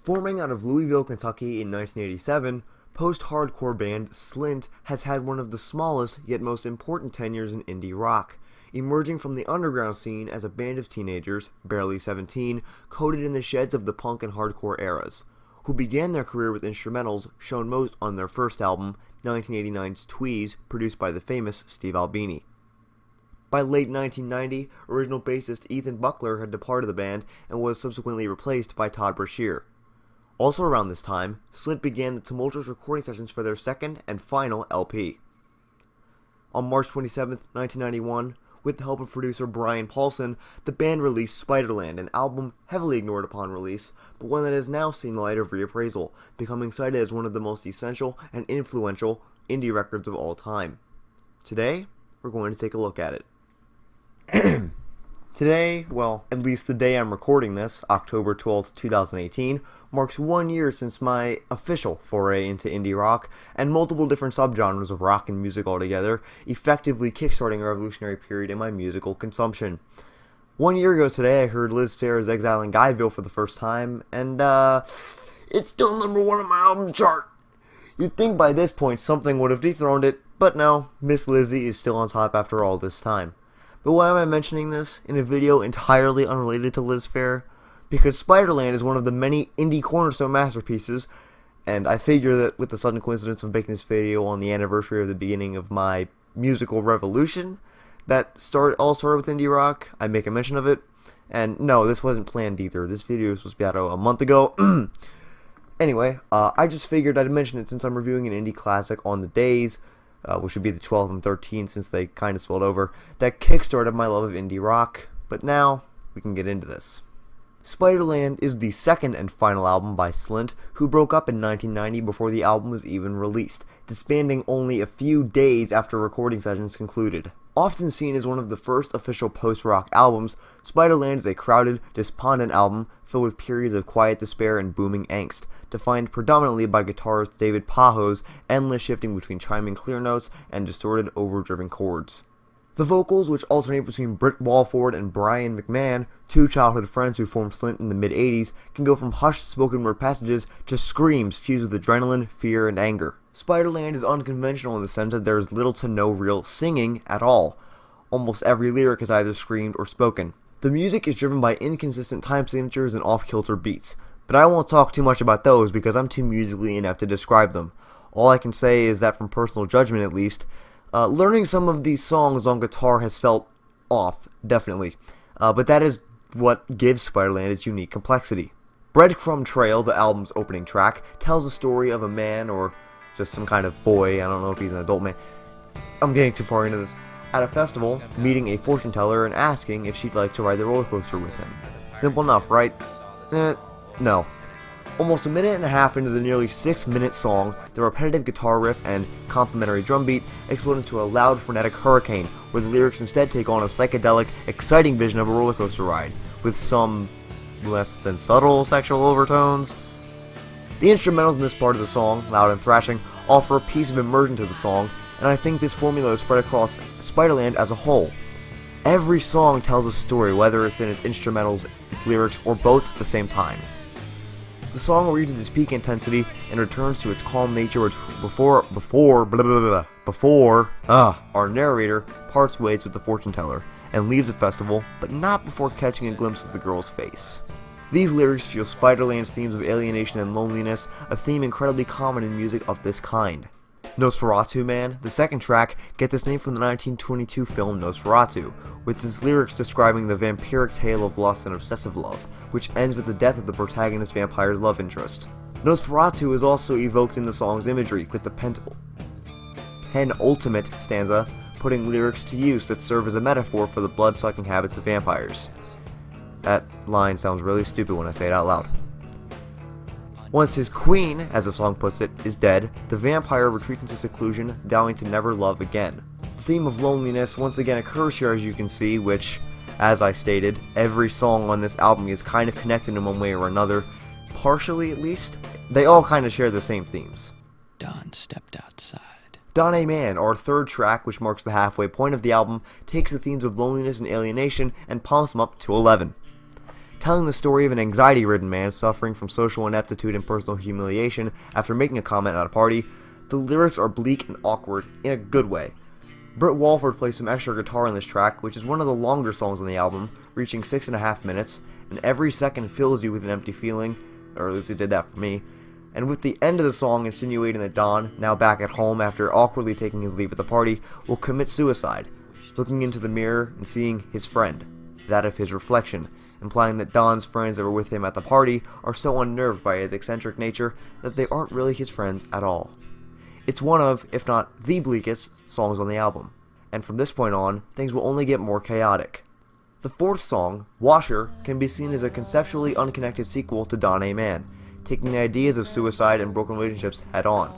Forming out of Louisville, Kentucky in 1987, post-hardcore band Slint has had one of the smallest yet most important tenures in indie rock, emerging from the underground scene as a band of teenagers, barely 17, coded in the sheds of the punk and hardcore eras, who began their career with instrumentals shown most on their first album, 1989's Tweez, produced by the famous Steve Albini. By late 1990, original bassist Ethan Buckler had departed the band and was subsequently replaced by Todd Brashear. Also around this time, Slint began the tumultuous recording sessions for their second and final LP. On March 27, 1991, with the help of producer Brian Paulson, the band released Spiderland, an album heavily ignored upon release, but one that has now seen the light of reappraisal, becoming cited as one of the most essential and influential indie records of all time. Today, we're going to take a look at it. Today, well, at least the day I'm recording this, October 12th, 2018, marks 1 year since my official foray into indie rock and multiple different subgenres of rock and music altogether, effectively kickstarting a revolutionary period in my musical consumption. 1 year ago today, I heard Liz Phair's Exile in Guyville for the first time, and it's still number one on my album chart. You'd think by this point something would have dethroned it, but no, Miss Lizzie is still on top after all this time. But why am I mentioning this in a video entirely unrelated to Liz Phair? Because Spiderland is one of the many indie cornerstone masterpieces, and I figure that with the sudden coincidence of making this video on the anniversary of the beginning of my musical revolution, that all started with indie rock, I make a mention of it. And no, this wasn't planned either. This video was supposed to be out a month ago. Anyway, I just figured I'd mention it since I'm reviewing an indie classic on the days, which would be the 12th and 13th since they kind of spilled over, that kickstarted my love of indie rock. But now, we can get into this. Spiderland is the second and final album by Slint, who broke up in 1990 before the album was even released, disbanding only a few days after recording sessions concluded. Often seen as one of the first official post-rock albums, Spiderland is a crowded, despondent album filled with periods of quiet despair and booming angst, defined predominantly by guitarist David Pajo's endless shifting between chiming clear notes and distorted, overdriven chords. The vocals, which alternate between Britt Walford and Brian McMahon, two childhood friends who formed Slint in the mid-80s, can go from hushed spoken word passages to screams fused with adrenaline, fear, and anger. Spiderland is unconventional in the sense that there is little to no real singing at all. Almost every lyric is either screamed or spoken. The music is driven by inconsistent time signatures and off-kilter beats, but I won't talk too much about those because I'm too musically inept to describe them. All I can say is that from personal judgment at least, learning some of these songs on guitar has felt off, definitely, but that is what gives Spiderland its unique complexity. Breadcrumb Trail, the album's opening track, tells the story of a man, or just some kind of boy, I don't know if he's an adult man, I'm getting too far into this, at a festival, meeting a fortune teller and asking if she'd like to ride the roller coaster with him. Simple enough, right? No. Almost a minute and a half into the nearly 6-minute song, the repetitive guitar riff and complementary drum beat explode into a loud, frenetic hurricane, where the lyrics instead take on a psychedelic, exciting vision of a roller coaster ride, with some less than subtle sexual overtones. The instrumentals in this part of the song, loud and thrashing, offer a piece of immersion to the song, and I think this formula is spread across Spiderland as a whole. Every song tells a story, whether it's in its instrumentals, its lyrics, or both at the same time. The song reaches its peak intensity and returns to its calm nature before our narrator parts ways with the fortune teller and leaves the festival, but not before catching a glimpse of the girl's face. These lyrics feel Spiderland's themes of alienation and loneliness, a theme incredibly common in music of this kind. Nosferatu Man, the second track, gets its name from the 1922 film Nosferatu, with its lyrics describing the vampiric tale of lust and obsessive love, which ends with the death of the protagonist vampire's love interest. Nosferatu is also evoked in the song's imagery, with the penultimate stanza putting lyrics to use that serve as a metaphor for the blood-sucking habits of vampires. That line sounds really stupid when I say it out loud. Once his queen, as the song puts it, is dead, the vampire retreats into seclusion, vowing to never love again. The theme of loneliness once again occurs here, as you can see, which, as I stated, every song on this album is kind of connected in one way or another, partially at least. They all kind of share the same themes. Dawn stepped outside. AA Man, our third track, which marks the halfway point of the album, takes the themes of loneliness and alienation and pumps them up to 11. telling the story of an anxiety-ridden man suffering from social ineptitude and personal humiliation after making a comment at a party. The lyrics are bleak and awkward in a good way. Britt Walford plays some extra guitar on this track, which is one of the longer songs on the album, reaching 6.5 minutes, and every second fills you with an empty feeling, or at least it did that for me. And with the end of the song insinuating that Don, now back at home after awkwardly taking his leave at the party, will commit suicide, looking into the mirror and seeing his friend, that of his reflection, implying that Don's friends that were with him at the party are so unnerved by his eccentric nature that they aren't really his friends at all. It's one of, if not the bleakest, songs on the album, and from this point on, things will only get more chaotic. The fourth song, Washer, can be seen as a conceptually unconnected sequel to Don A. Man, taking the ideas of suicide and broken relationships head on,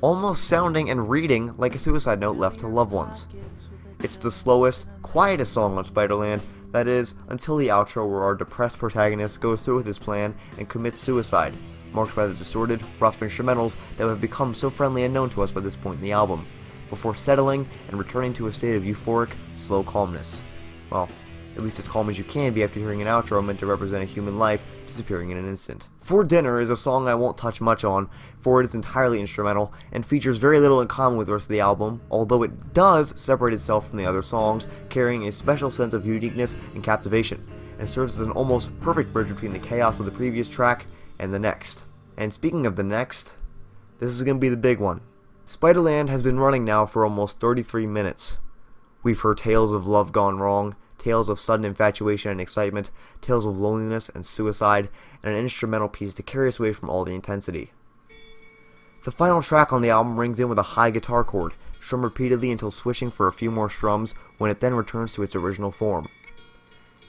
almost sounding and reading like a suicide note left to loved ones. It's the slowest, quietest song on Spiderland, that is, until the outro where our depressed protagonist goes through with his plan and commits suicide, marked by the distorted, rough instrumentals that have become so friendly and known to us by this point in the album, before settling and returning to a state of euphoric, slow calmness. Well, at least as calm as you can be after hearing an outro meant to represent a human life disappearing in an instant. For Dinner is a song I won't touch much on, for it is entirely instrumental, and features very little in common with the rest of the album, although it does separate itself from the other songs, carrying a special sense of uniqueness and captivation, and serves as an almost perfect bridge between the chaos of the previous track and the next. And speaking of the next, this is going to be the big one. Spiderland has been running now for almost 33 minutes. We've heard tales of love gone wrong, tales of sudden infatuation and excitement, tales of loneliness and suicide, and an instrumental piece to carry us away from all the intensity. The final track on the album rings in with a high guitar chord, strummed repeatedly until switching for a few more strums, when it then returns to its original form.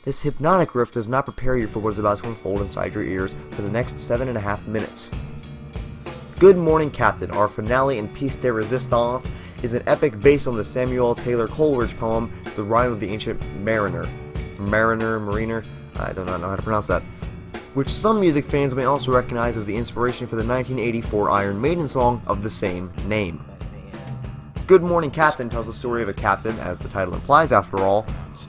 This hypnotic riff does not prepare you for what is about to unfold inside your ears for the next 7.5 minutes. Good Morning Captain, our finale and piece de resistance, is an epic based on the Samuel Taylor Coleridge poem, The Rime of the Ancient Mariner. Mariner, I do not know how to pronounce that. Which some music fans may also recognize as the inspiration for the 1984 Iron Maiden song of the same name. Good Morning Captain tells the story of a captain, as the title implies after all,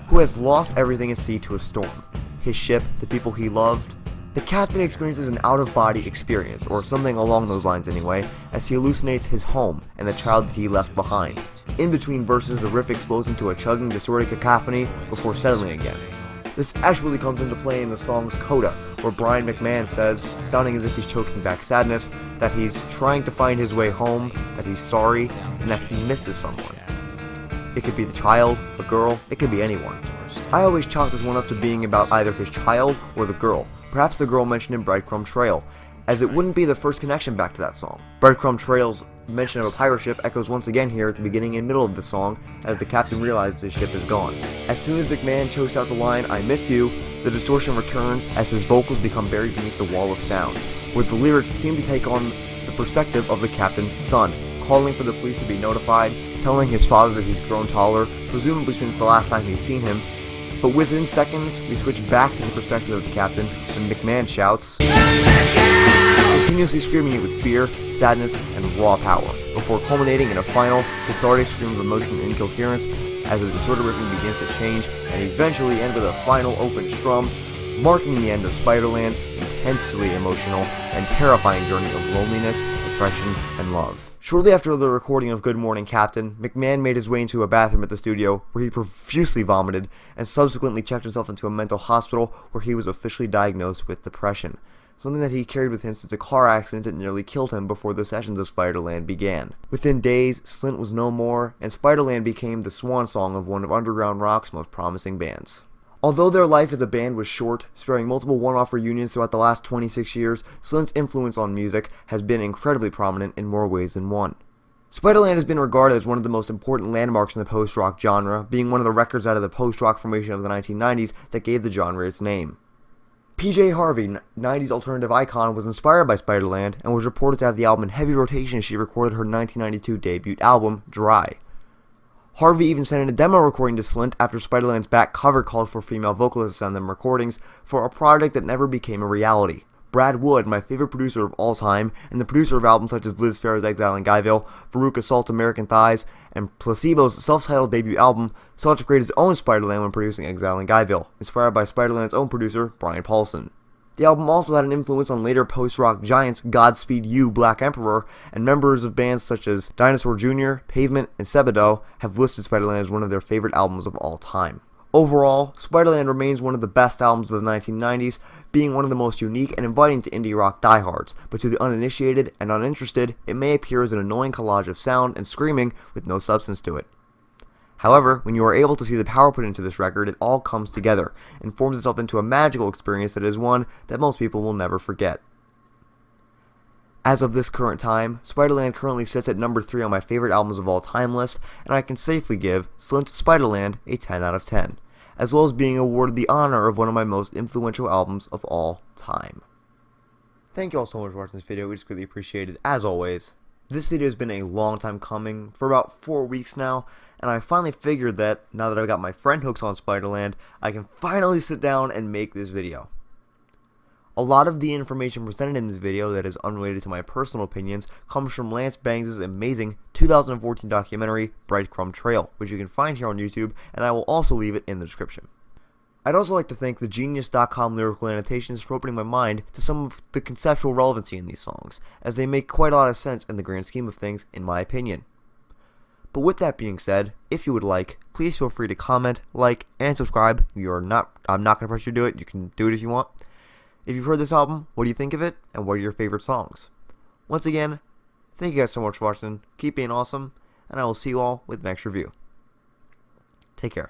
who has lost everything at sea to a storm. His ship, the people he loved. The captain experiences an out-of-body experience, or something along those lines anyway, as he hallucinates his home and the child that he left behind. In between verses, the riff explodes into a chugging, distorted cacophony before settling again. This actually comes into play in the song's coda, where Brian McMahon says, sounding as if he's choking back sadness, that he's trying to find his way home, that he's sorry, and that he misses someone. It could be the child, a girl, it could be anyone. I always chalk this one up to being about either his child or the girl, perhaps the girl mentioned in Breadcrumb Trail, as it wouldn't be the first connection back to that song. Breadcrumb Trail's mention of a pirate ship echoes once again here at the beginning and middle of the song, as the captain realizes his ship is gone. As soon as McMahon chokes out the line, "I miss you," the distortion returns as his vocals become buried beneath the wall of sound, where the lyrics seem to take on the perspective of the captain's son, calling for the police to be notified, telling his father that he's grown taller, presumably since the last time he's seen him. But within seconds, we switch back to the perspective of the captain, and McMahon shouts, continuously screaming it with fear, sadness, and raw power, before culminating in a final, cathartic scream of emotion and incoherence as the distorted riffing begins to change, and eventually end with a final open strum, marking the end of Spiderland's intensely emotional and terrifying journey of loneliness, depression, and love. Shortly after the recording of Good Morning Captain, McMahon made his way into a bathroom at the studio where he profusely vomited and subsequently checked himself into a mental hospital where he was officially diagnosed with depression, something that he carried with him since a car accident that nearly killed him before the sessions of Spiderland began. Within days, Slint was no more, and Spiderland became the swan song of one of underground rock's most promising bands. Although their life as a band was short, sparing multiple one-off reunions throughout the last 26 years, Slint's influence on music has been incredibly prominent in more ways than one. Spiderland has been regarded as one of the most important landmarks in the post-rock genre, being one of the records out of the post-rock formation of the 1990s that gave the genre its name. PJ Harvey, 90s alternative icon, was inspired by Spiderland and was reported to have the album in heavy rotation as she recorded her 1992 debut album, Dry. Harvey even sent in a demo recording to Slint after Spiderland's back cover called for female vocalists on them recordings for a project that never became a reality. Brad Wood, my favorite producer of all time, and the producer of albums such as Liz Phair's Exile in Guyville, Veruca Salt's American Thighs, and Placebo's self-titled debut album, sought to create his own Spiderland when producing Exile in Guyville, inspired by Spiderland's own producer, Brian Paulson. The album also had an influence on later post-rock giants Godspeed You!, Black Emperor, and members of bands such as Dinosaur Jr., Pavement, and Sebadoh have listed Spiderland as one of their favorite albums of all time. Overall, Spiderland remains one of the best albums of the 1990s, being one of the most unique and inviting to indie rock diehards, but to the uninitiated and uninterested, it may appear as an annoying collage of sound and screaming with no substance to it. However, when you are able to see the power put into this record, it all comes together and forms itself into a magical experience that is one that most people will never forget. As of this current time, Spiderland currently sits at number 3 on my favorite albums of all time list, and I can safely give Slint Spiderland a 10 out of 10, as well as being awarded the honor of one of my most influential albums of all time. Thank you all so much for watching this video, we just greatly appreciate it as always. This video has been a long time coming, for about 4 weeks now, and I finally figured that, now that I've got my friend hooks on Spiderland, I can finally sit down and make this video. A lot of the information presented in this video that is unrelated to my personal opinions comes from Lance Bangs' amazing 2014 documentary, Breadcrumb Trail, which you can find here on YouTube, and I will also leave it in the description. I'd also like to thank the Genius.com lyrical annotations for opening my mind to some of the conceptual relevancy in these songs, as they make quite a lot of sense in the grand scheme of things, in my opinion. But with that being said, if you would like, please feel free to comment, like, and subscribe. I'm not going to press you to do it, you can do it if you want. If you've heard this album, what do you think of it, and what are your favorite songs? Once again, thank you guys so much for watching, keep being awesome, and I will see you all with the next review. Take care.